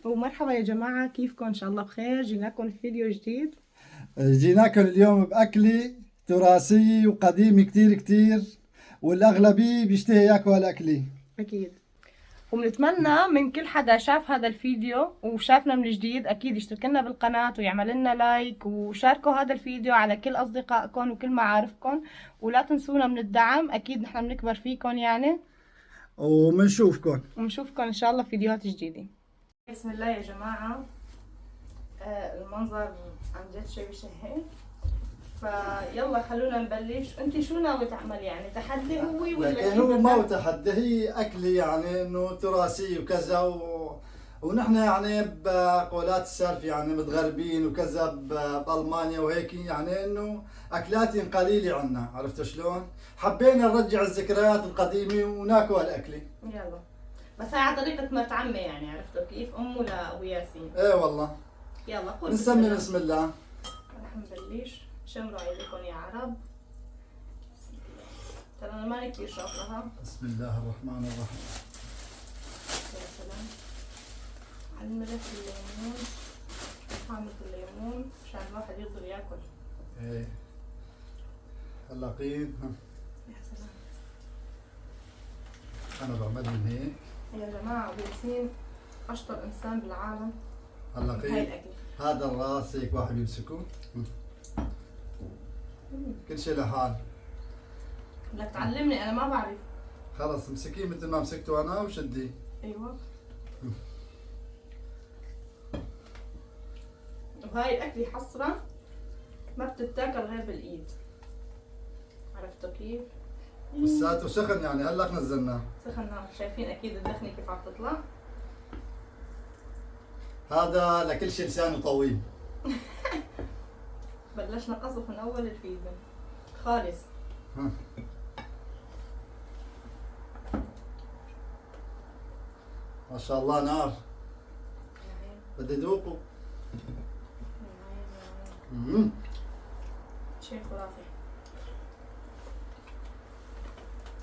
ومرحبا يا جماعة، كيفكم؟ إن شاء الله بخير. جيناكم في فيديو جديد. جيناكم اليوم بأكلة تراثية وقديمة كتير كتير، والأغلبية بيشتهي ياكل هالأكلة. أكيد. وبنتمنى من كل حدا شاف هذا الفيديو وشافنا من جديد أكيد يشترك لنا بالقناة ويعمل لنا لايك، وشاركوا هذا الفيديو على كل أصدقائكم وكل معارفكم، ولا تنسونا من الدعم. أكيد نحن بنكبر فيكم يعني. ومنشوفكم. ونشوفكم إن شاء الله في فيديوهات جديدة. بسم الله يا جماعة. المنظر عن جد شيء بشهي. فيلا خلونا نبلش. انت شو ناوي تعمل؟ يعني تحدي هو ولا لكن هو ما هو تحدي، هي أكلة يعني إنه تراثية وكذا ونحن يعني بقولات السالفة يعني متغربين وكذا بألمانيا وهيك، يعني إنه أكلاتهم قليلة عنا، عرفت شلون؟ حبينا نرجع الذكريات القديمة وناكل هالأكلة. يلا. بس هاي على طريقة مرت عمي، يعني عرفتوا كيف؟ أمه لأبو ياسين. إيه والله. يلا قول نسمي بسم الله. رح نبلش. شمروا عيدكم يا عرب. ترى أنا ماني كثير شاطرها. بسم الله الرحمن الرحيم. يا سلام. على الملح الليمون، طعمة الليمون عشان الواحد يقدر ياكل. ايه هلاقين. يا سلام. انا بعمل من هيك. يا جماعة أبو ياسين أشطر إنسان بالعالم. هاي هلاقين. الأكل. هذا الراس هيك واحد يمسكه، كل شيء لحال. بدك تعلمني، أنا ما بعرف. خلص امسكيه مثل ما مسكته انا وشديه. أيوة. وهاي الأكلة حصرا ما بتتاكل غير بالإيد. عرفتوا كيف؟ لساته سخن يعني هلا نزلناه. سخنا. شايفين أكيد الدخنة كيف عم تطلع؟ هذا لكل شيء لسانه طويل. بلشنا قصف من أول الفيلم خالص. ها. ما شاء الله نار. بدي ذوقه. شيء خرافي.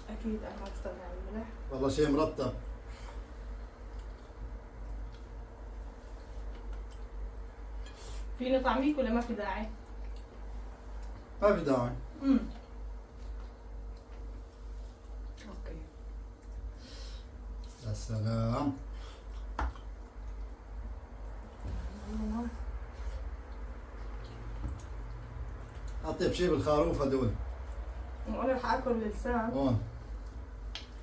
أكيد أنا ما بستغنى عن الملح. والله شيء مرتب. فيني طعميك ولا ما في داعي؟ ما في داعي. اوكي. يا سلام. اطيب شيء بالخروف هدول. وانا رح اكل اللسان هون.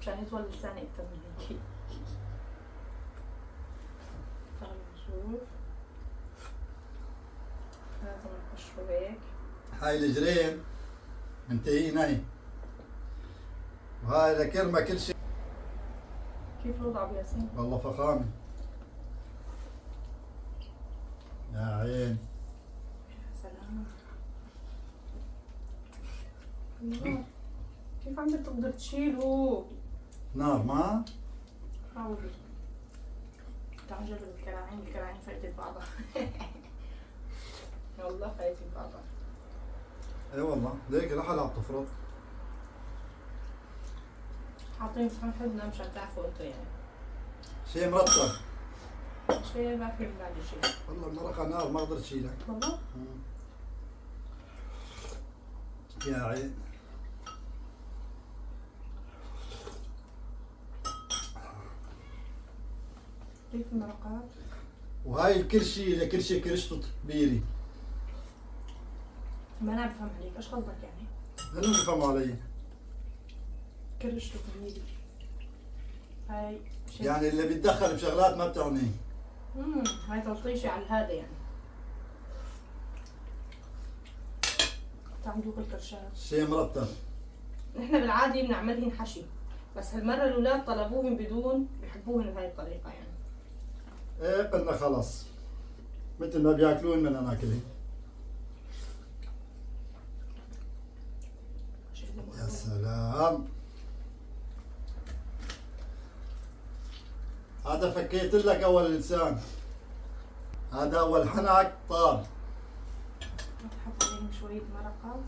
مشان يطول لساني اكثر من هيك. تعالوا نشوف. لازم نقشره هيك. هاي الجرين منتهيين هاي، وهاي لكرمة كل شيء. كيف الوضع ابو ياسين؟ والله فخامة. يا عين. يا سلام. الله. كيف عم تقدر تشيله؟ نار ما؟ حاول. تعال نجرب الكراعين. الكراعين فايتة ببعضها. والله فايتة ببعضها. اي والله ليك لحالها عم تفرط. حاطين صحن حدنا مشان تعرفوا انتو يعني. شيء مرتب. شيء ما في بعد شيء. والله المرقة نار ما قدرت اشيلها. والله؟ يا عين. كيف المرقات؟ وهاي الكل شيء لكل شيء كرشته كبيرة. ما انا بفهم عليك، ايش قصدك يعني؟ هلا بفهموا علي. كرشته كبير. هاي شيء. يعني اللي بيتدخل بشغلات ما بتعنيه. هاي تلطيشة على هذا يعني. تعال ندوق الكرشات. شيء مرتب. نحن بالعادي بنعملهن حشي، بس هالمرة الأولاد طلبوهن بدون، بيحبوهن بهاي الطريقة يعني. ايه قلنا خلص مثل ما بياكلون بدنا ناكلهن. يا سلام. هذا فكيت لك اول لسان، هذا اول حنك طاب. نحط عليهم شوية مرقة.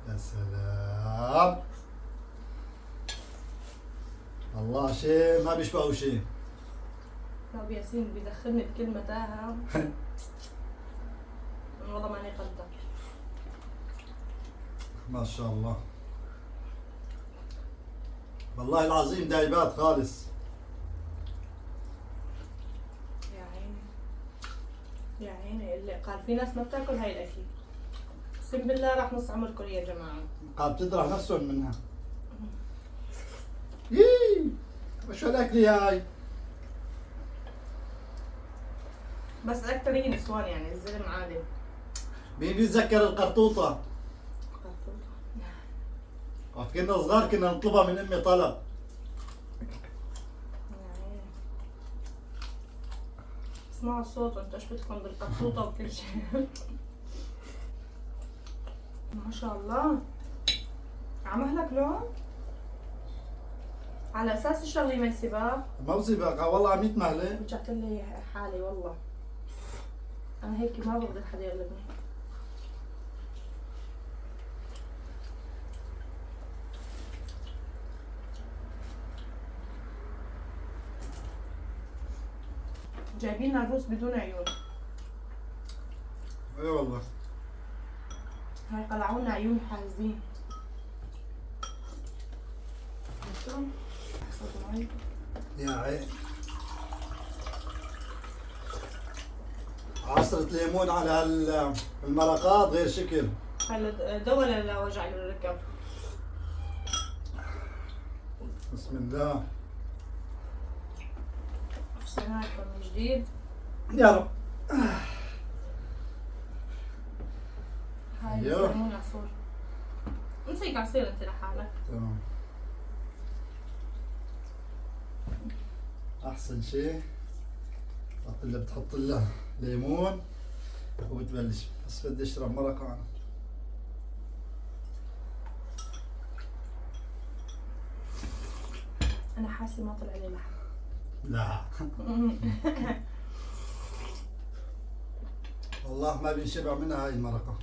يا سلام. الله شيء ما بيشبهه شيء. طب ياسين بيدخلني بكل متاهة. والله ماني قدر. ما شاء الله، والله العظيم دايبات خالص. يا عيني يا عيني، اللي قال في ناس ما بتاكل هاي الاكل. اقسم بالله راح نص عمركم يا جماعة. قاعد بتطرح نفسهم منها. يي وشو الاكل هاي؟ بس اكثر هي نسوان يعني، الزلم عادي. مين بيتذكر القرطوطة؟ وقت كنا صغار كنا نطلبها من امي طلب. اسمعوا الصوت وانتوا ايش بدكم بالقطوطة وكل شيء. ما شاء الله، عمهلك لون؟ على اساس الشغلة ما سباق. ما بسيبها والله عم يتمهلي. رجعت لي حالي والله. انا هيك ما بقدر حدا يغلبني. جايبين لنا الروس بدون عيون. اي والله. هاي قلعونا عيون حازين. يا عين، عصرة ليمون على المرقات غير شكل. هلا دول لوجع الركب. بسم الله. افصلناكم من جديد. يا رب. هاي أيوه. ليمون عصفور. امسك عصير انت لحالك. تمام. احسن شيء وقت اللي بتحط له ليمون وبتبلش. بس بدي اشرب مرقة انا. انا حاسه ما طلع لي لحم. لا والله ما بينشبع منها هاي المرقة.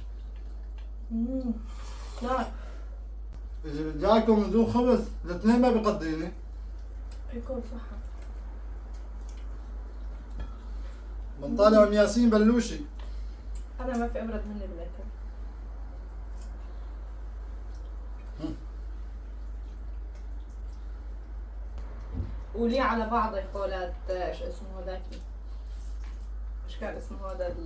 لا إذا جاكم من دون خبز الاثنين ما بيقضيني. يكون صح. من طالع ام ياسين بلوشي. انا ما في ابرد مني بالاكل. ولي على بعض قولات ايش اسمه هذاك؟ ايش كان اسمه هذا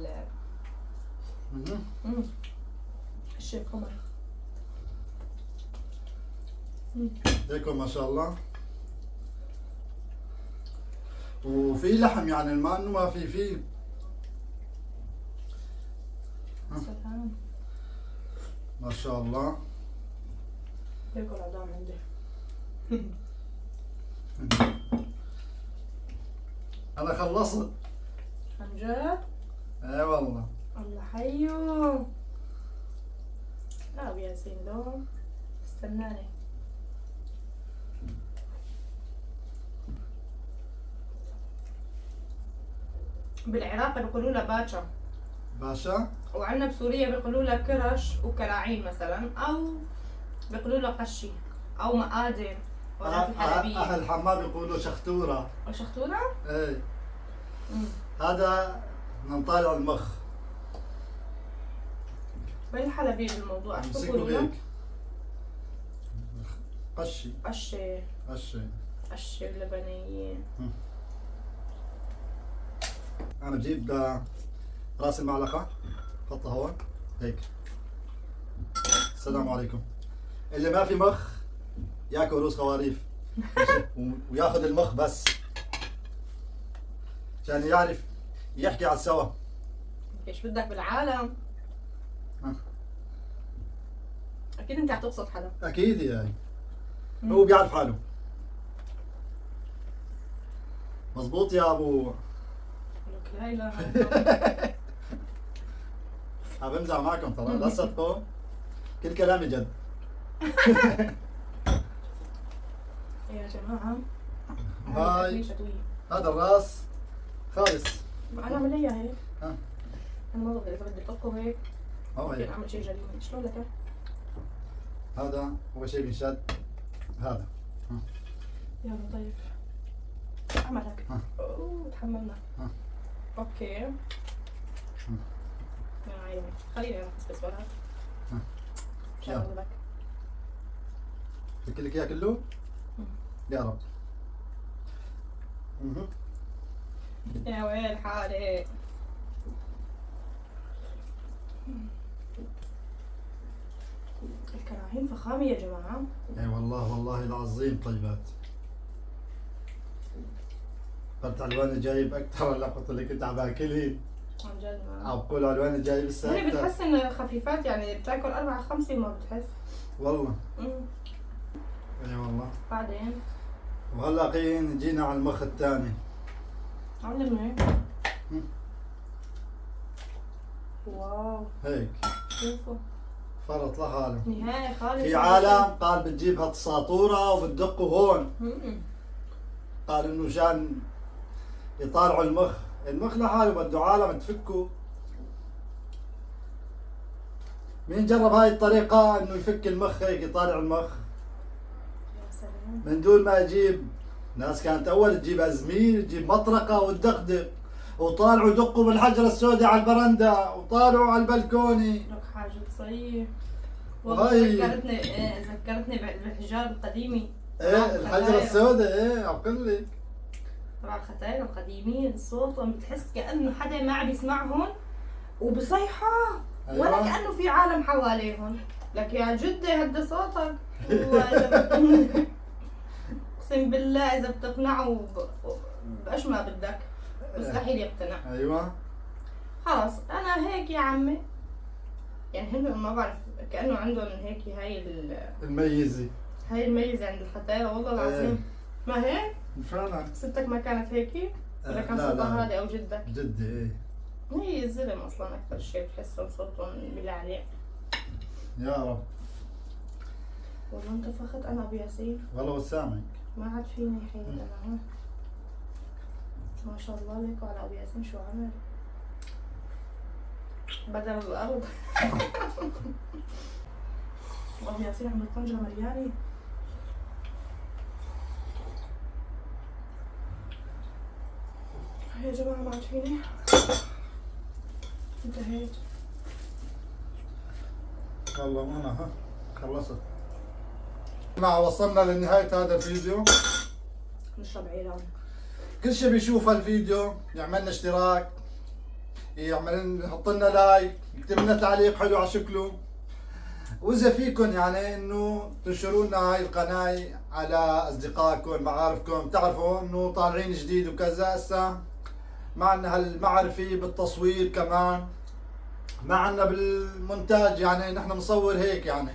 الشيف قمر. ليكم ما شاء الله. وفي لحم يعني ما انه ما في. سلام. ما شاء الله. تاكل عظام عندي. انا خلصت. عن جد؟ اي والله. الله حيو. لا ياسين لو استناني. بالعراق بيقولوا لها باشا. باشا. وعندنا بسوريا بيقولوا لها كرش وكراعين مثلا، او بيقولوا لها قشي او مقادم ولا الحلبية. اهل الحمام بيقولوا شختورة. وشختورة؟ ايه. هذا من طالع المخ. وين الحلبية بالموضوع؟ ايش امسكوا بيقولوا لها؟ هيك. قشي. قشي. قشي. قشي اللبنية. انا بجيب راس المعلقة حطها هون هيك. السلام عليكم. اللي ما في مخ ياكل روس خواريف وياخذ المخ بس عشان يعرف يحكي على السوا. ايش بدك بالعالم؟ اكيد انت حتقصد حدا. اكيد يعني هو بيعرف حاله. مزبوط يا ابو. لك لا اله الا الله. عم بمزح معكم ترى لا تصدقوا كل كلامي جد. يا جماعة هاي هذا الراس خالص. انا اعمل اياها هيك. ها انا ما بقدر اذا بدي اطبخه هيك هو ممكن هيك. اعمل شيء جريمة. شلون لك؟ هذا هو شيء بينشد. هذا يلا طيب اعمل هيك. ها. أوه، تحملنا. اوكي. يا عيني خليني انا بس وراك. مش يلا. هقول لك. فك لك اياه كله؟ يا رب. يا ويل حالي. الكراهين فخامة يا جماعة. اي والله والله العظيم طيبات. قلت علواني جايب اكثر ولا قلت لك انت عم باكلي؟ عن جد ما. عم بقول علواني جايب لسه هي اكثر. بتحس انه خفيفات يعني بتاكل 4-5 ما بتحس. والله. امم اي والله. بعدين وهلا قين جينا على المخ الثاني. علمني. واو هيك شوفوا فرط لحاله. نهاية خالص. في عالم قال بتجيب هالساطورة وبتدقه هون. قال انه مشان يطالعوا المخ لحاله بده عالم تفكه. مين جرب هاي الطريقة انه يفك المخ هيك يطالع المخ يا سلام. من دون ما يجيب ناس كانت اول تجيب ازميل تجيب مطرقة وتدقدق وطالعوا دقوا بالحجرة السوداء على البرندة وطالعوا على البلكوني. لك حاجة تصير. وهي- والله ذكرتني بالحجار القديمي. ايه الحجرة السوداء ايه عم قل لك. تبع الختايل القديمين صوتهم بتحس كأنه حدا ما عم يسمعهم وبصيحة. أيوة. ولا كأنه في عالم حواليهم. لك يا جدي هدي صوتك. اقسم بالله اذا بتقنعه بايش ما بدك مستحيل يقتنع. ايوه خلص انا هيك يا عمي. يعني هن ما بعرف كأنه عندهم هيك الميزة. هاي الميزة عند الختايل والله العظيم. ما هيك؟ فعلا. ستك ما كانت هيك؟ ولا كان لا، صوتها لا. هادي او جدك؟ جدي ايه. هي الزلم اصلا اكثر شيء بحسهم صوتهم بالله عليك. يا رب. والله انتفخت انا ابو ياسين. والله وسامك. ما عاد فيني حيل انا ها. ما شاء الله عليك وعلى ابو ياسين شو عمل؟ بدل الارض. ابو ياسين عم الطنجرة مليانة. يا جماعة ما عاد فيني. انتهيت. والله ما انا ها خلصت. جماعة وصلنا لنهاية هذا الفيديو. نشرب عيلان. كل شي بيشوف هالفيديو يعمل لنا اشتراك، يحط لنا لايك، يكتب لنا تعليق حلو على شكله. واذا فيكم يعني انه تنشروا لنا هاي القناة على اصدقائكم معارفكم، تعرفوا انه طالعين جديد وكذا. هسه ما عندنا هالمعرفة بالتصوير كمان، ما عندنا بالمونتاج، يعني نحن نصور هيك يعني.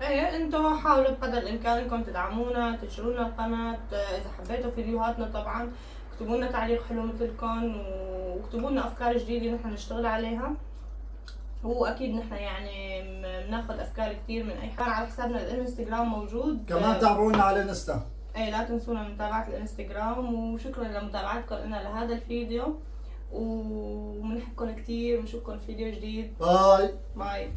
ايه انتوا حاولوا بقدر الامكان انكم تدعمونا، تنشروا لنا القناة. اذا حبيتوا فيديوهاتنا طبعا اكتبوا لنا تعليق حلو مثلكم، واكتبوا لنا افكار جديدة نحن نشتغل عليها. واكيد نحن يعني بناخذ افكار كثير من اي حد. على حسابنا الانستغرام موجود كمان تابعونا على الانستا. ايه لا تنسونا من متابعة الانستغرام. وشكرا لمتابعتكم لنا لهذا الفيديو، وبنحبكم كثير ونشوفكم في فيديو جديد. باي. باي.